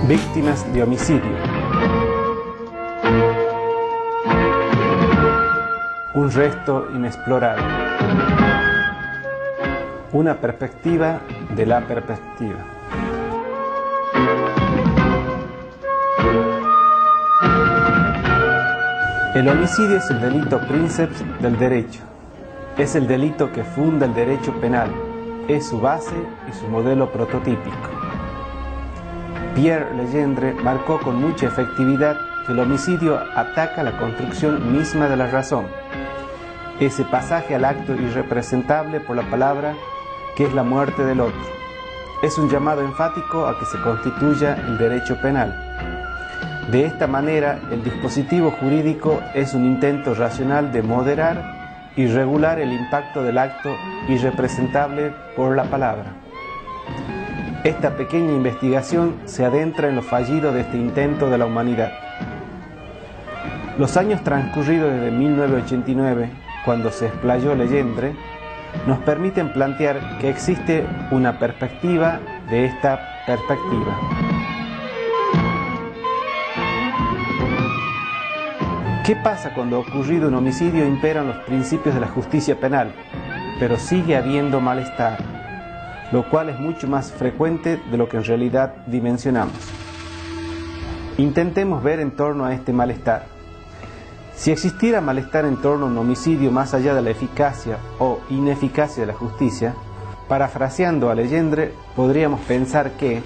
Víctimas de homicidio. Un resto inexplorado. Una perspectiva de la perspectiva. El homicidio es el delito princeps del derecho. Es el delito que funda el derecho penal. Es su base y su modelo prototípico. Pierre Legendre marcó con mucha efectividad que el homicidio ataca la construcción misma de la razón, ese pasaje al acto irrepresentable por la palabra que es la muerte del otro. Es un llamado enfático a que se constituya el derecho penal. De esta manera, el dispositivo jurídico es un intento racional de moderar y regular el impacto del acto irrepresentable por la palabra. Esta pequeña investigación se adentra en lo fallido de este intento de la humanidad. Los años transcurridos desde 1989, cuando se explayó Legendre, nos permiten plantear que existe una perspectiva de esta perspectiva. ¿Qué pasa cuando ocurrido un homicidio imperan los principios de la justicia penal, pero sigue habiendo malestar? Lo cual es mucho más frecuente de lo que en realidad dimensionamos. Intentemos ver en torno a este malestar. Si existiera malestar en torno a un homicidio más allá de la eficacia o ineficacia de la justicia, parafraseando a Legendre, podríamos pensar que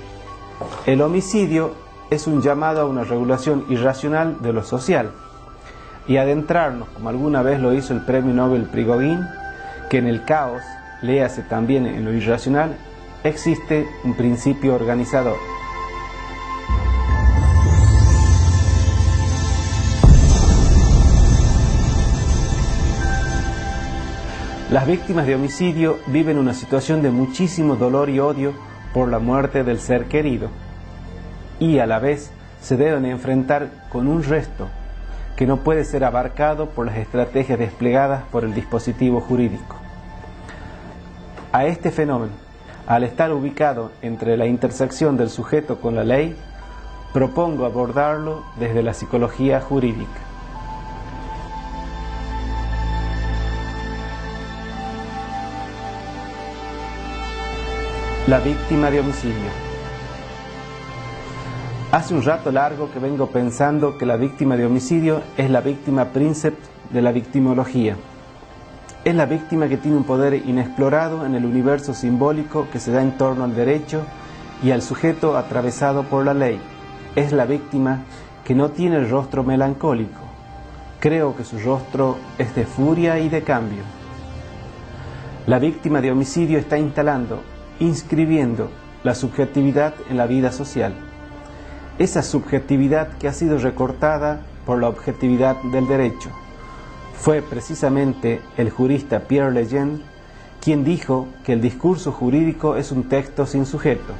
el homicidio es un llamado a una regulación irracional de lo social y adentrarnos, como alguna vez lo hizo el premio Nobel Prigogine, que en el caos, léase también en lo irracional, existe un principio organizador. Las víctimas de homicidio viven una situación de muchísimo dolor y odio por la muerte del ser querido, y a la vez se deben enfrentar con un resto que no puede ser abarcado por las estrategias desplegadas por el dispositivo jurídico. A este fenómeno, al estar ubicado entre la intersección del sujeto con la ley, propongo abordarlo desde la psicología jurídica. La víctima de homicidio. Hace un rato largo que vengo pensando que la víctima de homicidio es la víctima princeps de la victimología. Es la víctima que tiene un poder inexplorado en el universo simbólico que se da en torno al derecho y al sujeto atravesado por la ley. Es la víctima que no tiene el rostro melancólico. Creo que su rostro es de furia y de cambio. La víctima de homicidio está inscribiendo la subjetividad en la vida social. Esa subjetividad que ha sido recortada por la objetividad del derecho. Fue precisamente el jurista Pierre Legendre quien dijo que el discurso jurídico es un texto sin sujeto.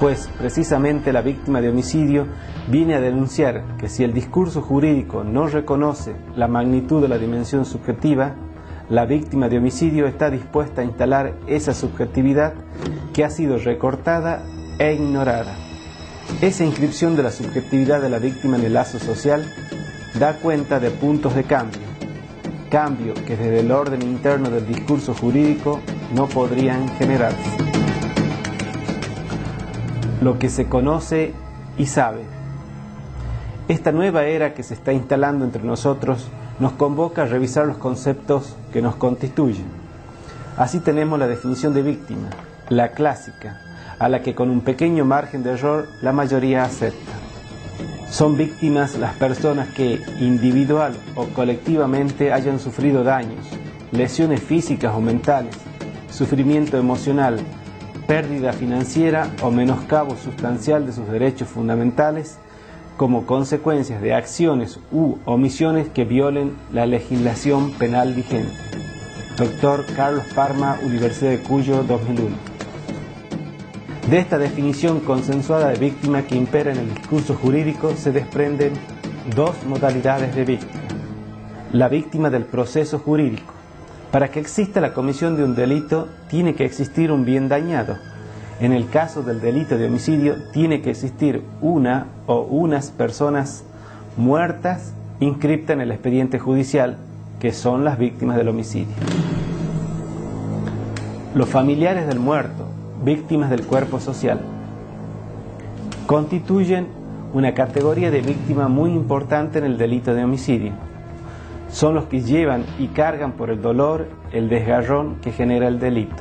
Pues precisamente la víctima de homicidio viene a denunciar que si el discurso jurídico no reconoce la magnitud de la dimensión subjetiva, la víctima de homicidio está dispuesta a instalar esa subjetividad que ha sido recortada e ignorada. Esa inscripción de la subjetividad de la víctima en el lazo social da cuenta de puntos de cambio que desde el orden interno del discurso jurídico no podrían generarse. Lo que se conoce y sabe. Esta nueva era que se está instalando entre nosotros nos convoca a revisar los conceptos que nos constituyen. Así tenemos la definición de víctima, la clásica, a la que con un pequeño margen de error la mayoría acepta. Son víctimas las personas que individual o colectivamente hayan sufrido daños, lesiones físicas o mentales, sufrimiento emocional, pérdida financiera o menoscabo sustancial de sus derechos fundamentales como consecuencias de acciones u omisiones que violen la legislación penal vigente. Dr. Carlos Parma, Universidad de Cuyo, 2001. De esta definición consensuada de víctima que impera en el discurso jurídico se desprenden dos modalidades de víctima. la víctima del proceso jurídico. Para que exista la comisión de un delito, tiene que existir un bien dañado. En el caso del delito de homicidio, tiene que existir una o unas personas muertas inscriptas en el expediente judicial, que son las víctimas del homicidio. Los familiares del muerto, víctimas del cuerpo social, constituyen una categoría de víctima muy importante en el delito de homicidio. Son los que llevan y cargan por el dolor, el desgarrón que genera el delito.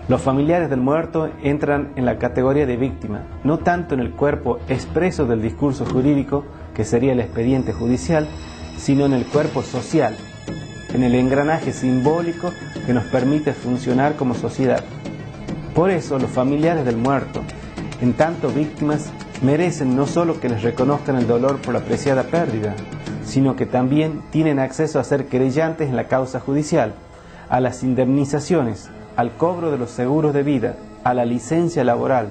Los familiares del muerto entran en la categoría de víctima, no tanto en el cuerpo expreso del discurso jurídico, que sería el expediente judicial, sino en el cuerpo social, en el engranaje simbólico que nos permite funcionar como sociedad. Por eso los familiares del muerto, en tanto víctimas, merecen no solo que les reconozcan el dolor por la apreciada pérdida, sino que también tienen acceso a ser querellantes en la causa judicial, a las indemnizaciones, al cobro de los seguros de vida, a la licencia laboral,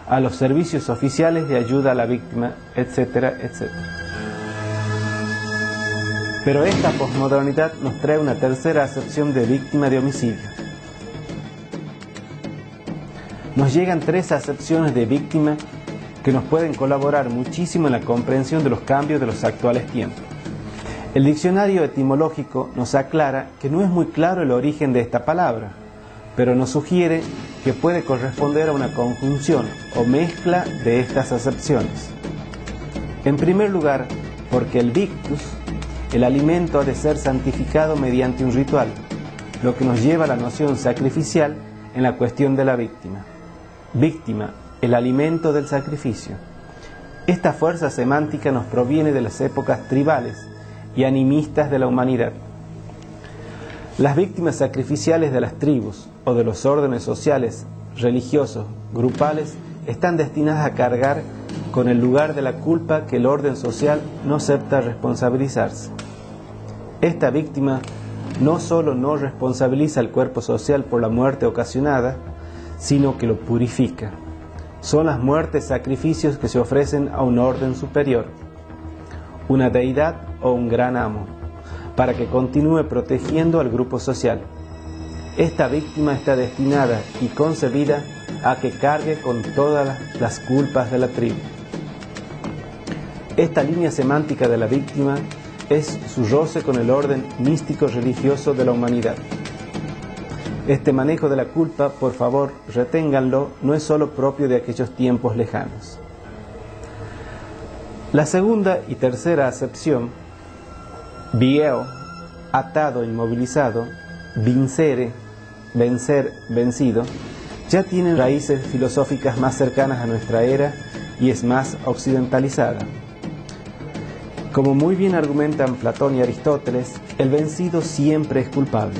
a los servicios oficiales de ayuda a la víctima, etcétera, etcétera. Pero esta posmodernidad nos trae una tercera acepción de víctima de homicidio. Nos llegan tres acepciones de víctima que nos pueden colaborar muchísimo en la comprensión de los cambios de los actuales tiempos. El diccionario etimológico nos aclara que no es muy claro el origen de esta palabra, pero nos sugiere que puede corresponder a una conjunción o mezcla de estas acepciones. En primer lugar, porque el victus, el alimento, ha de ser santificado mediante un ritual, lo que nos lleva a la noción sacrificial en la cuestión de la víctima. Víctima, el alimento del sacrificio. Esta fuerza semántica nos proviene de las épocas tribales y animistas de la humanidad. Las víctimas sacrificiales de las tribus o de los órdenes sociales, religiosos, grupales, están destinadas a cargar con el lugar de la culpa que el orden social no acepta responsabilizarse. Esta víctima no solo no responsabiliza al cuerpo social por la muerte ocasionada, sino que lo purifica. Son las muertes sacrificios que se ofrecen a un orden superior, una deidad o un gran amo, para que continúe protegiendo al grupo social. Esta víctima está destinada y concebida a que cargue con todas las culpas de la tribu. Esta línea semántica de la víctima es su roce con el orden místico-religioso de la humanidad. Este manejo de la culpa, por favor, reténganlo, no es solo propio de aquellos tiempos lejanos. La segunda y tercera acepción, vieo, atado, inmovilizado, vincere, vencer, vencido, ya tienen raíces filosóficas más cercanas a nuestra era y es más occidentalizada. Como muy bien argumentan Platón y Aristóteles, el vencido siempre es culpable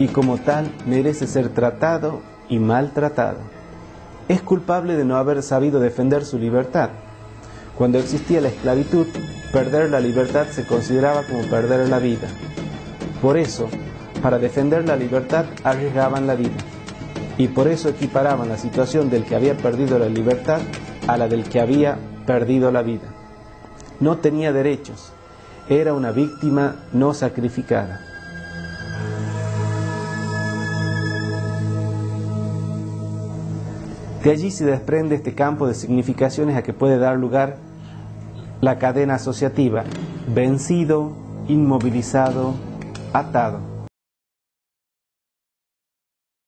y como tal merece ser tratado y maltratado. Es culpable de no haber sabido defender su libertad. Cuando existía la esclavitud, perder la libertad se consideraba como perder la vida. Por eso, para defender la libertad arriesgaban la vida. Y por eso equiparaban la situación del que había perdido la libertad a la del que había perdido la vida. No tenía derechos, era una víctima no sacrificada. De allí se desprende este campo de significaciones a que puede dar lugar la cadena asociativa: vencido, inmovilizado, atado.